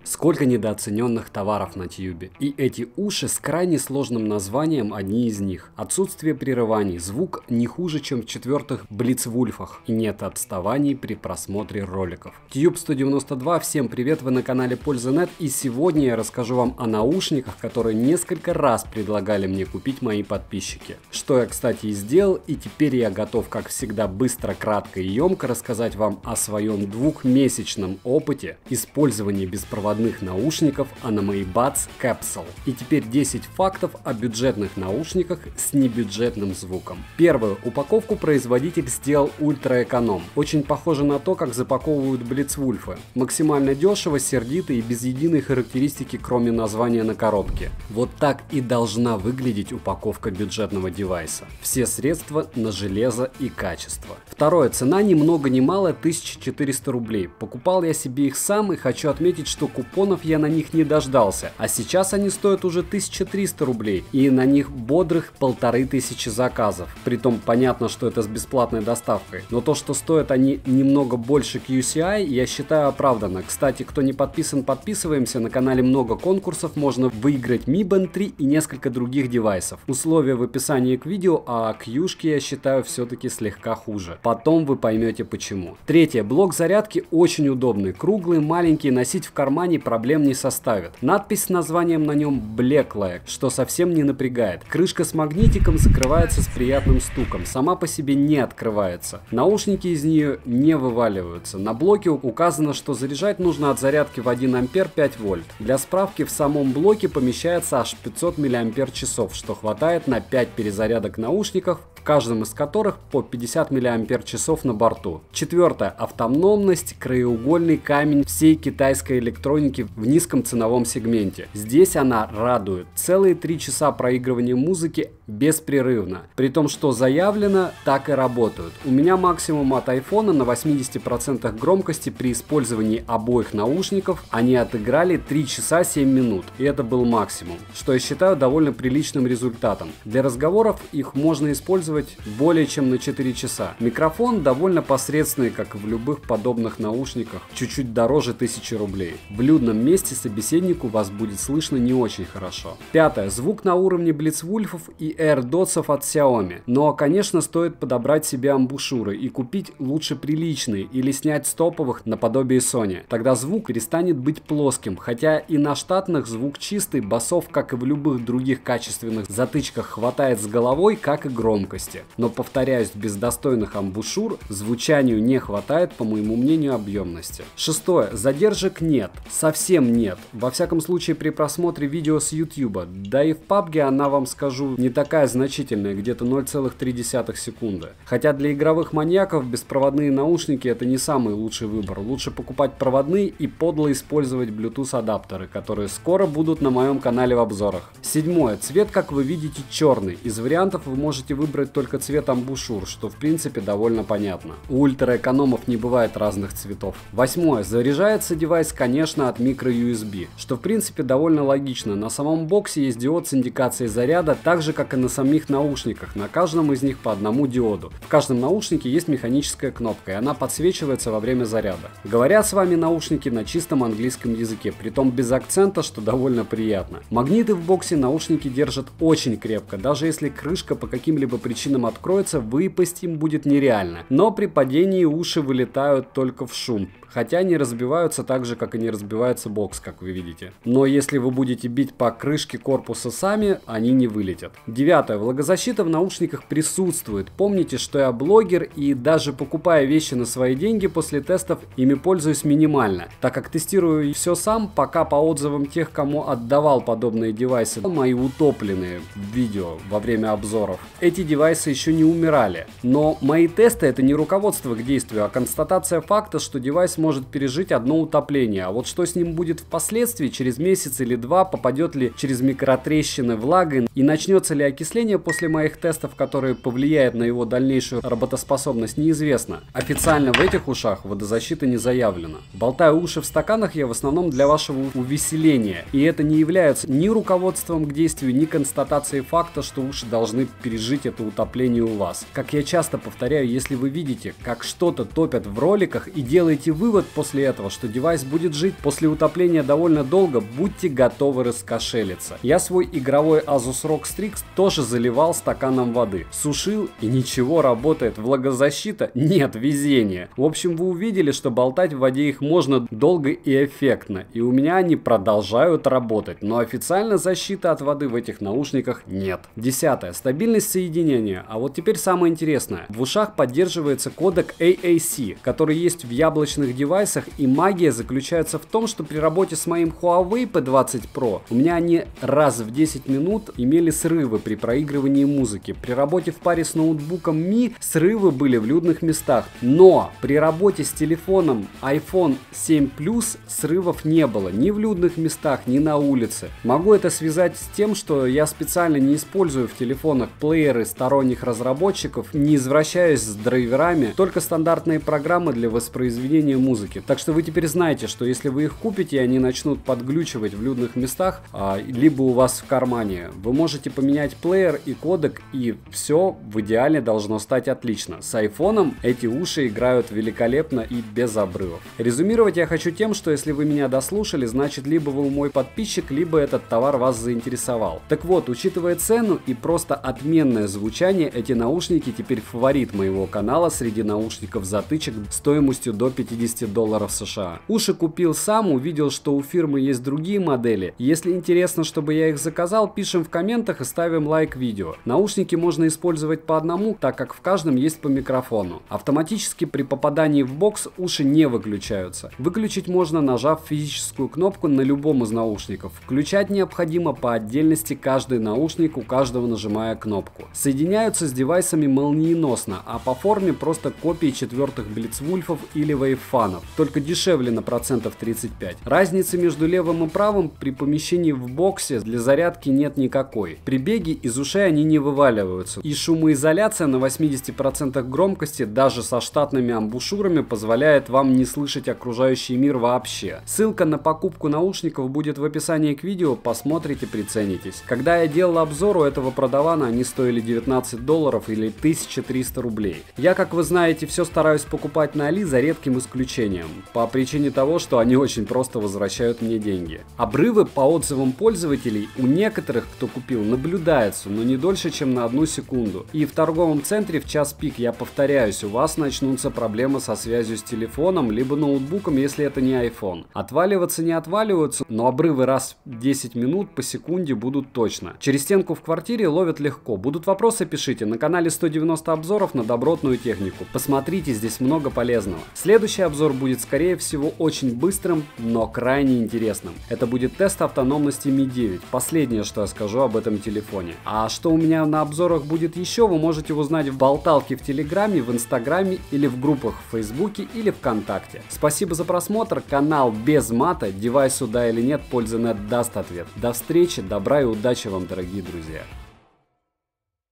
Сколько недооцененных товаров на тьюбе. И эти уши с крайне сложным названием одни из них. Отсутствие прерываний, звук не хуже, чем в четвертых Блицвульфах. И нет отставаний при просмотре роликов. Tube 192, всем привет, вы на канале Польза.нет, и сегодня я расскажу вам о наушниках, которые несколько раз предлагали мне купить мои подписчики. Что я, кстати, и сделал, и теперь я готов, как всегда, быстро, кратко и емко рассказать вам о своем двухмесячном опыте использования беспроводных наушников Anamai Buds Capsule. И теперь 10 фактов о бюджетных наушниках с небюджетным звуком. Первую упаковку производитель сделал ультраэконом. Очень похоже на то, как запаковывают Блицвульфы. Максимально дешево, сердито и без единой характеристики, кроме названия на коробке. Вот так и должна выглядеть упаковка бюджетного девайса. Все средства на железо и качество. Второе. Цена ни много ни мало 1400 рублей. Покупал я себе их сам, и хочу отметить, что купонов я на них не дождался. А сейчас они стоят уже 1300 рублей. И на них бодрых 1500 заказов. Притом понятно, что это с бесплатной доставкой. Но то, что стоят они немного больше QCI, я считаю оправданно. Кстати, кто не подписан, подписываемся. На канале много конкурсов. Можно выиграть Mi Band 3 и несколько других девайсов. Условия в описании к видео, а Q-шки я считаю все-таки слегка хуже. Потом вы поймете почему. Третье. Блок зарядки очень удобный. Круглый, маленький, носить в кармане проблем не составит. Надпись с названием на нем блеклая, что совсем не напрягает. Крышка с магнитиком закрывается с приятным стуком. Сама по себе не открывается. Наушники из нее не вываливаются. На блоке указано, что заряжать нужно от зарядки в 1 ампер 5 вольт. Для справки, в самом блоке помещается аж 500 мАч, что хватает на 5 перезарядок наушников, в каждом из которых по 50 мАч на борту. Четвертое. Автономность – краеугольный камень всей китайской электроники в низком ценовом сегменте. Здесь она радует. Целые 3 часа проигрывания музыки беспрерывно. При том, что заявлено, так и работают. У меня максимум от iPhone на 80% громкости при использовании обоих наушников они отыграли 3 часа 7 минут. И это был максимум, что я считаю довольно приличным результатом. Для разговоров их можно использовать более чем на 4 часа. Микрофон довольно посредственный, как и в любых подобных наушниках, чуть-чуть дороже 1000 рублей. В людном месте собеседнику вас будет слышно не очень хорошо. Пятое. Звук на уровне Блицвульфов и AirDots'ов от Xiaomi. Но, конечно, стоит подобрать себе амбушюры и купить лучше приличные или снять с топовых наподобие Sony. Тогда звук перестанет быть плоским, хотя и на штатных звук чистый, басов, как и в любых других качественных затычках, хватает с головой, как и громкости. Но, повторяюсь, без достойных амбушюр звучанию не хватает, по моему мнению, объемности. Шестое. Задержек нет. Совсем нет. Во всяком случае, при просмотре видео с YouTube. Да и в PUBG она, вам скажу, не такая значительная, где-то 0,3 секунды. Хотя для игровых маньяков беспроводные наушники это не самый лучший выбор. Лучше покупать проводные и подло использовать Bluetooth адаптеры, которые скоро будут на моем канале в обзорах. Седьмое. Цвет, как вы видите, черный. Из вариантов вы можете выбрать только цвет амбушюр, что в принципе довольно понятно. У ультраэкономов не бывает разных цветов. Восьмое. Заряжается девайс, конечно, от microUSB, что в принципе довольно логично. На самом боксе есть диод с индикацией заряда, так же как и на самих наушниках. На каждом из них по одному диоду. В каждом наушнике есть механическая кнопка, и она подсвечивается во время заряда. Говорят с вами наушники на чистом английском языке, притом без акцента, что довольно приятно. Магниты в боксе наушники держат очень крепко. Даже если крышка по каким-либо причинам откроется, выпасть им будет нереально. Но при падении уши вылетают только в шум. Хотя не разбиваются так же, как и не разбивается бокс, как вы видите. Но если вы будете бить по крышке корпуса сами, они не вылетят. Девятое. Влагозащита в наушниках присутствует. Помните, что я блогер, и даже покупая вещи на свои деньги, после тестов ими пользуюсь минимально. Так как тестирую все сам, пока по отзывам тех, кому отдавал подобные девайсы, мои утопленные в видео во время обзоров, эти девайсы еще не умирали. Но мои тесты это не руководство к действию, а констатация факта, что девайс может пережить одно утопление, а вот что с ним будет впоследствии, через месяц или два, попадет ли через микротрещины влагой и начнется ли окисление после моих тестов, которые повлияет на его дальнейшую работоспособность, неизвестно. Официально в этих ушах водозащита не заявлена. Болтаю уши в стаканах я в основном для вашего увеселения, и это не является ни руководством к действию, ни констатацией факта, что уши должны пережить это утопление у вас. Как я часто повторяю, если вы видите, как что-то топят в роликах и делаете вывод после этого, что девайс будет жить после После утопления довольно долго будьте готовы раскошелиться. Я свой игровой Asus ROG Strix тоже заливал стаканом воды. Сушил и ничего, работает. Влагозащита? Нет, везение. В общем, вы увидели, что болтать в воде их можно долго и эффектно. И у меня они продолжают работать. Но официально защиты от воды в этих наушниках нет. 10. Стабильность соединения. А вот теперь самое интересное. В ушах поддерживается кодек AAC, который есть в яблочных девайсах, и магия заключается в том, что при работе с моим Huawei P20 Pro у меня они раз в 10 минут имели срывы при проигрывании музыки. При работе в паре с ноутбуком Mi срывы были в людных местах. Но при работе с телефоном iPhone 7 Plus срывов не было ни в людных местах, ни на улице. Могу это связать с тем, что я специально не использую в телефонах плееры сторонних разработчиков, не извращаюсь с драйверами, только стандартные программы для воспроизведения музыки. Так что вы теперь знаете, что если вы их купите и они начнут подглючивать в людных местах, либо у вас в кармане, вы можете поменять плеер и кодек, и все в идеале должно стать отлично. С айфоном эти уши играют великолепно и без обрывов. Резюмировать я хочу тем, что если вы меня дослушали, значит либо вы мой подписчик, либо этот товар вас заинтересовал. Так вот, учитывая цену и просто отменное звучание, эти наушники теперь фаворит моего канала среди наушников-затычек стоимостью до $50 США. Уши купил сам, увидел, что у фирмы есть другие модели. Если интересно, чтобы я их заказал, пишем в комментах и ставим лайк видео. Наушники можно использовать по одному, так как в каждом есть по микрофону. Автоматически при попадании в бокс уши не выключаются. Выключить можно, нажав физическую кнопку на любом из наушников. Включать необходимо по отдельности каждый наушник, у каждого нажимая кнопку. Соединяются с девайсами молниеносно, а по форме просто копии четвертых блицвульфов или вейвфанов, только дешевле на процентов 35. Разницы между левым и правым при помещении в боксе для зарядки нет никакой. При беге из ушей они не вываливаются, и шумоизоляция на 80% громкости даже со штатными амбушюрами позволяет вам не слышать окружающий мир вообще. Ссылка на покупку наушников будет в описании к видео, посмотрите, приценитесь. Когда я делал обзор, у этого продавана они стоили $19 или 1300 рублей. Я, как вы знаете, все стараюсь покупать на Али за редким исключением, по причине того, что они очень просто возвращают мне деньги. Обрывы по отзывам пользователей у некоторых, кто купил, наблюдается, но не дольше, чем на 1 секунду. И в торговом центре в час пик, я повторяюсь, у вас начнутся проблемы со связью с телефоном, либо ноутбуком, если это не iPhone. Отваливаться не отваливаются, но обрывы раз в 10 минут по секунде будут точно. Через стенку в квартире ловят легко. Будут вопросы, пишите. На канале 190 обзоров на добротную технику. Посмотрите, здесь много полезного. Следующий обзор будет, скорее всего, очень быстрым, но крайне интересным. Это будет тест автономности Mi 9. Последнее, что я скажу об этом телефоне. А что у меня на обзорах будет еще, вы можете узнать в болталке в Телеграме, в Инстаграме или в группах в Фейсбуке или ВКонтакте. Спасибо за просмотр. Канал без мата. Девайсу да или нет, Польза.нет даст ответ. До встречи, добра и удачи вам, дорогие друзья.